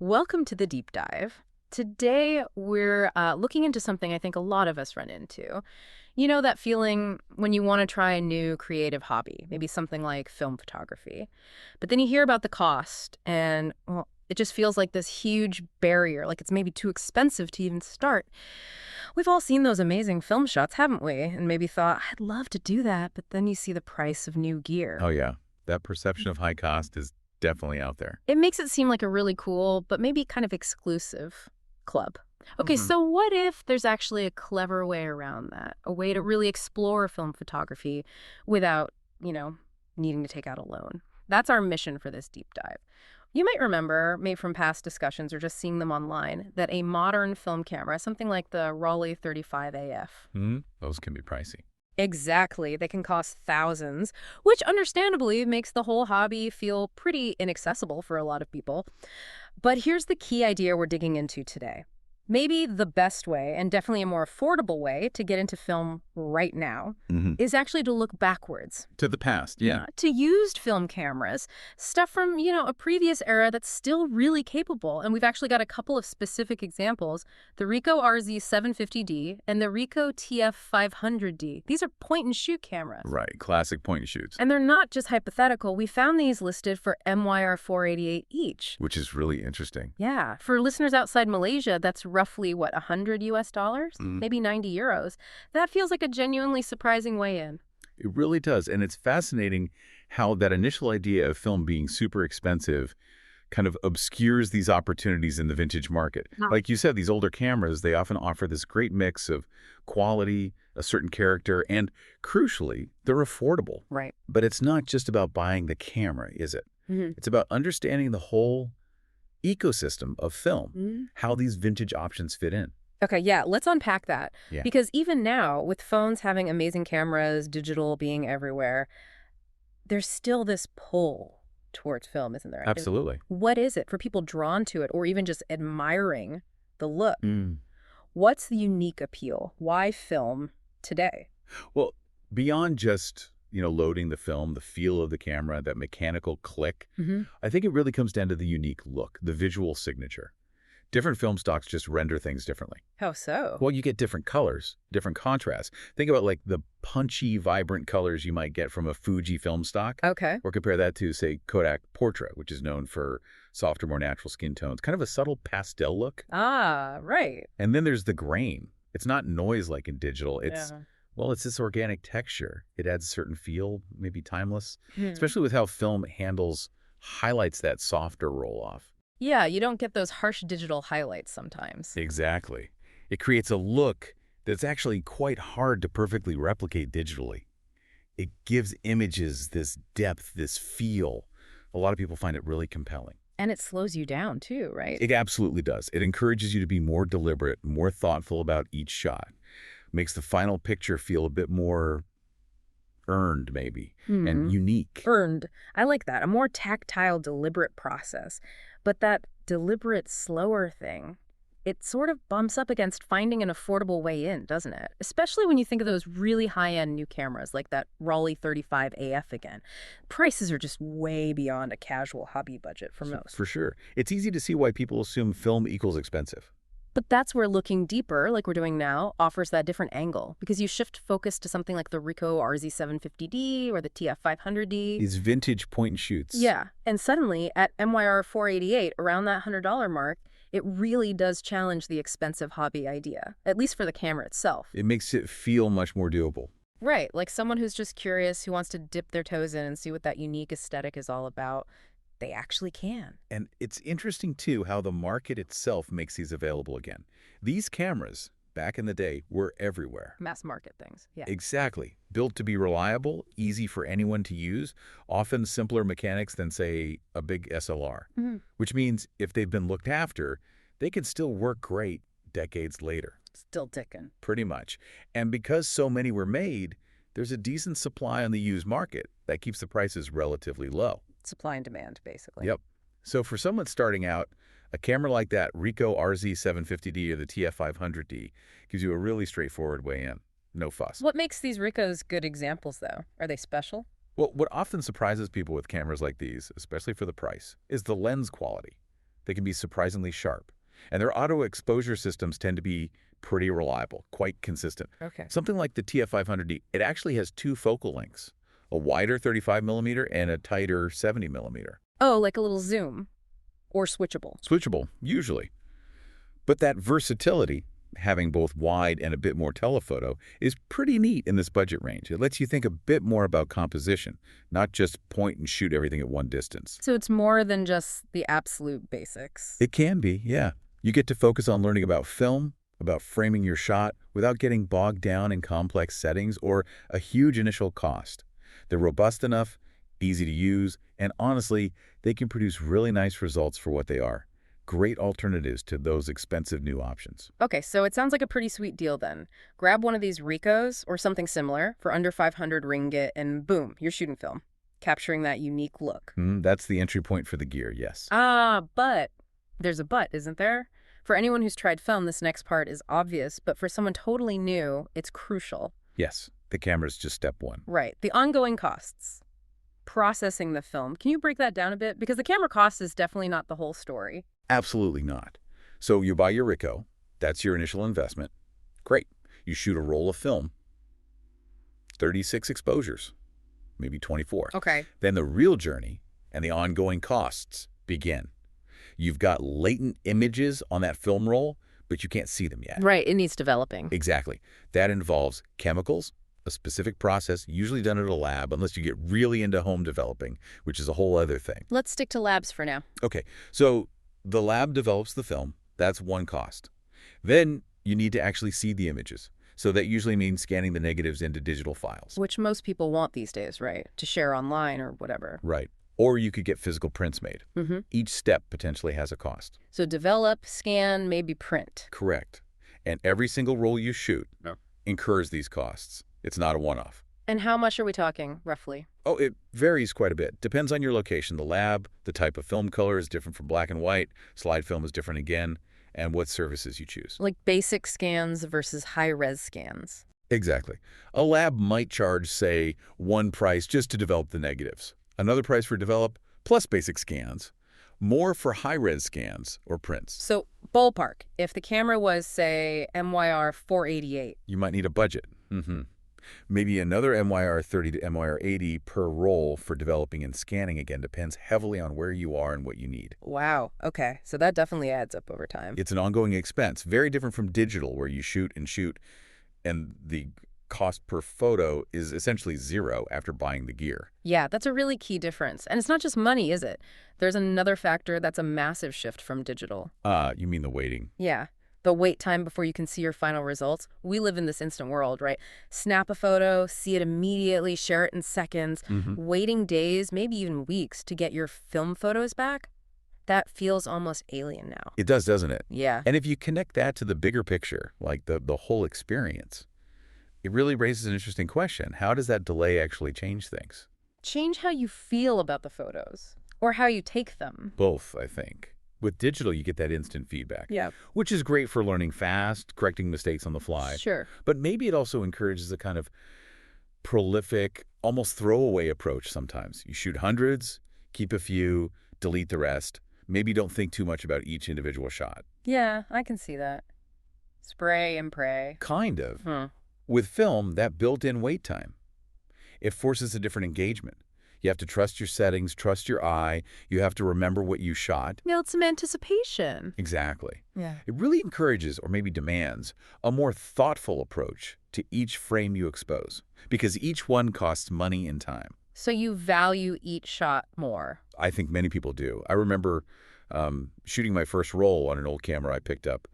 Welcome to the deep dive. Today, we're looking into something I think a lot of us run into. You know that feeling when you want to try a new creative hobby, maybe something like film photography. But then you hear about the cost, and well, it just feels like this huge barrier, like it's maybe too expensive to even start. We've all seen those amazing film shots, haven't we? And maybe thought, I'd love to do that, but then you see the price of new gear. Oh, yeah. That perception of high cost is definitely out there. It makes it seem like a really cool, but maybe kind of exclusive club. Okay, Mhm. so what if there's actually a clever way around that? A way to really explore film photography without, needing to take out a loan? That's our mission for this deep dive. You might remember, maybe from past discussions or just seeing them online, that a modern film camera, something like the Rollei 35 AF. Those can be pricey. Exactly. They can cost thousands, which understandably makes the whole hobby feel pretty inaccessible for a lot of people. But here's the key idea we're digging into today. Maybe the best way, and definitely a more affordable way, to get into film right now hmm is actually to look backwards. To the past, yeah. To used film cameras, stuff from, a previous era that's still really capable. And we've actually got a couple of specific examples, the Ricoh RZ-750D and the Ricoh TF-500D. These are point-and-shoot cameras. Right. Classic point and shoots, And they're not just hypothetical. We found these listed for MYR 488 each. which is really interesting. Yeah. For listeners outside Malaysia, that's roughly, what, 100 US dollars? Maybe 90 euros. That feels like a genuinely surprising way in. It really does. And it's fascinating how that initial idea of film being super expensive kind of obscures these opportunities in the vintage market. Huh. Like you said, these older cameras, they often offer this great mix of quality, a certain character, and crucially, they're affordable. Right. But it's not just about buying the camera, is it? Mhm. It's about understanding the whole ecosystem of film, Mhm. how these vintage options fit in. Okay, yeah, let's unpack that. Yeah. Because even now, with phones having amazing cameras, digital being everywhere, there's still this pull towards film, isn't there? Absolutely. What is it for people drawn to it or even just admiring the look? Mm. What's the unique appeal? Why film today? Well, beyond just, loading the film, the feel of the camera, that mechanical click, Mm-hmm. I think it really comes down to the unique look, the visual signature. Different film stocks just render things differently. How so? Well, you get different colors, different contrasts. Think about like the punchy, vibrant colors you might get from a Fuji film stock, Okay. or compare that to, say, Kodak Portrait, which is known for softer, more natural skin tones, kind of a subtle pastel look. Ah, right. And then there's the grain. It's not noise like in digital. It's, Yeah. well, it's this organic texture. It adds a certain feel, maybe timeless, Hmm. especially with how film highlights that softer roll-off. Yeah, you don't get those harsh digital highlights sometimes. Exactly. It creates a look that's actually quite hard to perfectly replicate digitally. It gives images this depth, this feel. A lot of people find it really compelling. And it slows you down too, right? It absolutely does. It encourages you to be more deliberate, more thoughtful about each shot. Makes the final picture feel a bit more earned, maybe, and unique. Earned. I like that. A more tactile, deliberate process. But that deliberate, slower thing, it sort of bumps up against finding an affordable way in, doesn't it? Especially when you think of those really high-end new cameras like that Rollei 35 AF again. Prices are just way beyond a casual hobby budget for most. For sure. It's easy to see why people assume film equals expensive. But that's where looking deeper, like we're doing now, offers that different angle. Because you shift focus to something like the Ricoh RZ-750D or the TF-500D. These vintage point and shoots. Yeah, and suddenly at MYR 488, around that $100 mark, it really does challenge the expensive hobby idea, at least for the camera itself. It makes it feel much more doable. Right, like someone who's just curious, who wants to dip their toes in and see what that unique aesthetic is all about, they actually can. And it's interesting, too, how the market itself makes these available again. These cameras, back in the day, were everywhere. Mass market things, yeah. Exactly. Built to be reliable, easy for anyone to use, often simpler mechanics than, say, a big SLR. Mhm. Which means if they've been looked after, they can still work great decades later. Still ticking. Pretty much. And because so many were made, there's a decent supply on the used market that keeps the prices relatively low. Supply and demand, basically. Yep. So for someone starting out, a camera like that Ricoh RZ-750D or the TF-500D gives you a really straightforward way in. No fuss. What makes these Ricohs good examples, though? Are they special? Well, what often surprises people with cameras like these, especially for the price, is the lens quality. They can be surprisingly sharp. And their auto exposure systems tend to be pretty reliable, quite consistent. Okay. Something like the TF-500D, it actually has two focal lengths, a wider 35mm and a tighter 70mm. Oh, like a little zoom. Or switchable. Switchable, usually. But that versatility, having both wide and a bit more telephoto, is pretty neat in this budget range. It lets you think a bit more about composition, not just point and shoot everything at one distance. So it's more than just the absolute basics. It can be, yeah. You get to focus on learning about film, about framing your shot, without getting bogged down in complex settings or a huge initial cost. They're robust enough, easy to use, and honestly, they can produce really nice results for what they are. Great alternatives to those expensive new options. Okay, so it sounds like a pretty sweet deal then. Grab one of these Ricohs or something similar for under 500 ringgit and boom, you're shooting film, capturing that unique look. That's the entry point for the gear, yes. But there's a but, isn't there? For anyone who's tried film, this next part is obvious, but for someone totally new, it's crucial. Yes, the camera's just step one. Right, the ongoing costs. Processing the film. Can you break that down a bit? Because the camera cost is definitely not the whole story. Absolutely not. So you buy your Ricoh, that's your initial investment. Great. You shoot a roll of film, 36 exposures, maybe 24. Okay. Then the real journey and the ongoing costs begin. You've got latent images on that film roll, but you can't see them yet. Right, it needs developing. Exactly. That involves chemicals, a specific process, usually done at a lab, unless you get really into home developing, which is a whole other thing. Let's stick to labs for now. Okay, so the lab develops the film. That's one cost. Then you need to actually see the images. So that usually means scanning the negatives into digital files. Which most people want these days, right? To share online or whatever. Right. Or you could get physical prints made. Each step potentially has a cost. So develop, scan, maybe print. Correct. And every single roll you shoot incurs these costs. It's not a one-off. And how much are we talking, roughly? Oh, it varies quite a bit. Depends on your location. The lab, the type of film color is different from black and white. Slide film is different again. And what services you choose. Like basic scans versus high-res scans. Exactly. A lab might charge, say, one price just to develop the negatives. Another price for develop, plus basic scans. More for high-res scans or prints. So, ballpark, if the camera was, say, MYR 488. You might need a budget. Maybe another MYR 30 to MYR 80 per roll for developing and scanning. Again, depends heavily on where you are and what you need. Wow, okay. So that definitely adds up over time. It's an ongoing expense, very different from digital, where you shoot, and the cost per photo is essentially zero after buying the gear. Yeah, that's a really key difference. And it's not just money, is it? There's another factor that's a massive shift from digital. You mean the waiting? Yeah. The wait time before you can see your final results. We live in this instant world, right? Snap a photo, see it immediately, share it in seconds. Waiting days, maybe even weeks to get your film photos back, that feels almost alien now. It does, doesn't it? Yeah. And if you connect that to the bigger picture, like the whole experience, it really raises an interesting question. How does that delay actually change things? Change how you feel about the photos or how you take them. Both, I think. With digital, you get that instant feedback, Yeah. which is great for learning fast, correcting mistakes on the fly. Sure. But maybe it also encourages a kind of prolific, almost throwaway approach sometimes. You shoot hundreds, keep a few, delete the rest. Maybe don't think too much about each individual shot. Yeah, I can see that. Spray and pray. Kind of. With film, that built-in wait time, it forces a different engagement. You have to trust your settings, trust your eye. You have to remember what you shot. Build some anticipation. Exactly. Yeah. It really encourages, or maybe demands, a more thoughtful approach to each frame you expose, because each one costs money and time. So you value each shot more. I think many people do. I remember shooting my first roll on an old camera I picked up,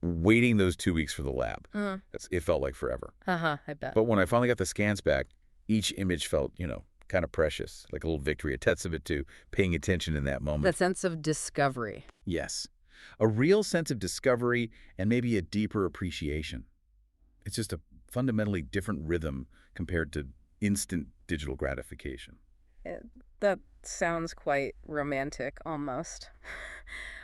waiting those 2 weeks for the lab. It felt like forever. I bet. But when I finally got the scans back, each image felt, kind of precious, like a little victory, a testament to paying attention in that moment. That sense of discovery. Yes. A real sense of discovery and maybe a deeper appreciation. It's just a fundamentally different rhythm compared to instant digital gratification. That sounds quite romantic, almost.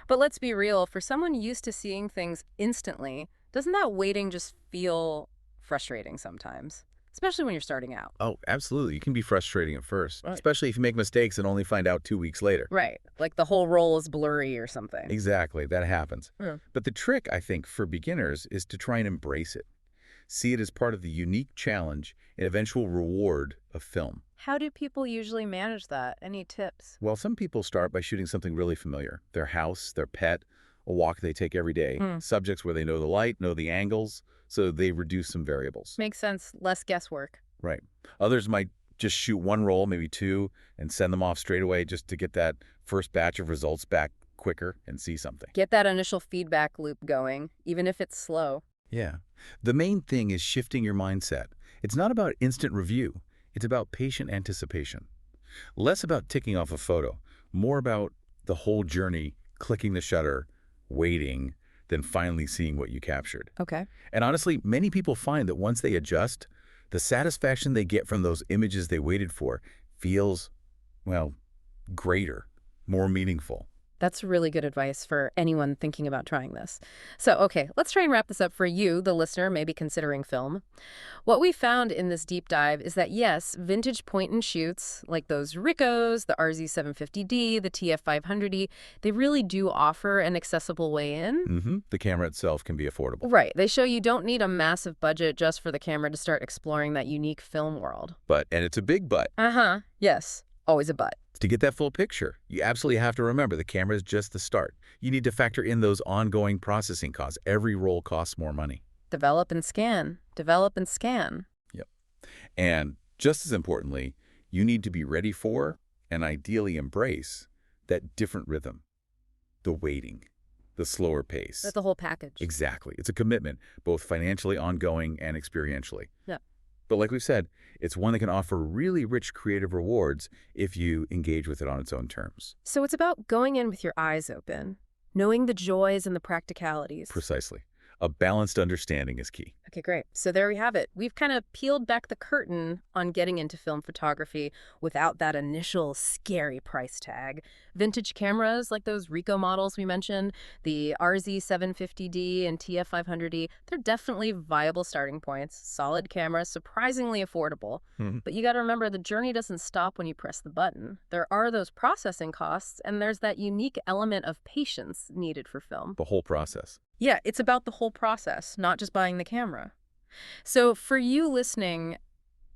But let's be real, for someone used to seeing things instantly, doesn't that waiting just feel frustrating sometimes? especially when you're starting out. Oh, absolutely. It can be frustrating at first, Right. especially if you make mistakes and only find out 2 weeks later. Right. Like the whole roll is blurry or something. Exactly. That happens. Yeah. But the trick, I think, for beginners is to try and embrace it. See it as part of the unique challenge and eventual reward of film. How do people usually manage that? Any tips? Well, some people start by shooting something really familiar, their house, their pet, a walk they take every day, subjects where they know the light, know the angles, so they reduce some variables. Makes sense. Less guesswork. Right. Others might just shoot one roll, maybe two, and send them off straight away just to get that first batch of results back quicker and see something. Get that initial feedback loop going, even if it's slow. Yeah. The main thing is shifting your mindset. It's not about instant review. It's about patient anticipation. Less about ticking off a photo, more about the whole journey, clicking the shutter, waiting, then finally seeing what you captured. Okay. And honestly, many people find that once they adjust, the satisfaction they get from those images they waited for feels, well, greater, more meaningful. That's really good advice for anyone thinking about trying this. So, okay, let's try and wrap this up for you, the listener, maybe considering film. What we found in this deep dive is that, yes, vintage point-and-shoots, like those Ricohs, the RZ-750D, the TF-500D, they really do offer an accessible way in. The camera itself can be affordable. Right. They show you don't need a massive budget just for the camera to start exploring that unique film world. And it's a big but. Uh-huh. Yes. Always a but. To get that full picture, you absolutely have to remember the camera is just the start. You need to factor in those ongoing processing costs. Every roll costs more money. Develop and scan. Develop and scan. Yep. And just as importantly, you need to be ready for and ideally embrace that different rhythm, the waiting, the slower pace. That's the whole package. Exactly. It's a commitment, both financially ongoing and experientially. Yeah. But like we said, it's one that can offer really rich creative rewards if you engage with it on its own terms. So it's about going in with your eyes open, knowing the joys and the practicalities. Precisely. A balanced understanding is key. Okay, great. So there we have it. We've kind of peeled back the curtain on getting into film photography without that initial scary price tag. Vintage cameras like those Ricoh models we mentioned, the RZ-750D and TF-500D, they're definitely viable starting points. Solid cameras, surprisingly affordable. But you got to remember, the journey doesn't stop when you press the button. There are those processing costs, and there's that unique element of patience needed for film. The whole process. Yeah, it's about the whole process, not just buying the camera. So for you listening,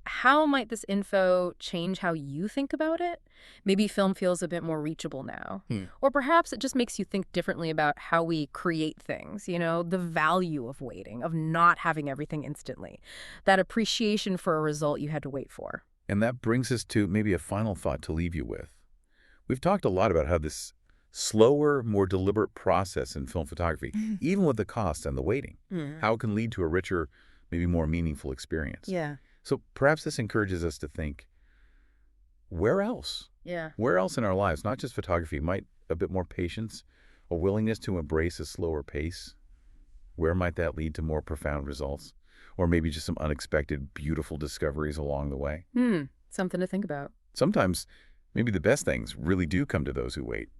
how might this info change how you think about it? Maybe film feels a bit more reachable now. Or perhaps it just makes you think differently about how we create things, the value of waiting, of not having everything instantly, that appreciation for a result you had to wait for. And that brings us to maybe a final thought to leave you with. We've talked a lot about how this slower, more deliberate process in film photography, even with the cost and the waiting, how it can lead to a richer, maybe more meaningful experience. Yeah. So perhaps this encourages us to think, where else? Yeah. Where else in our lives, not just photography, might a bit more patience, a willingness to embrace a slower pace, where might that lead to more profound results? Or maybe just some unexpected, beautiful discoveries along the way? Something to think about. Sometimes, maybe the best things really do come to those who wait.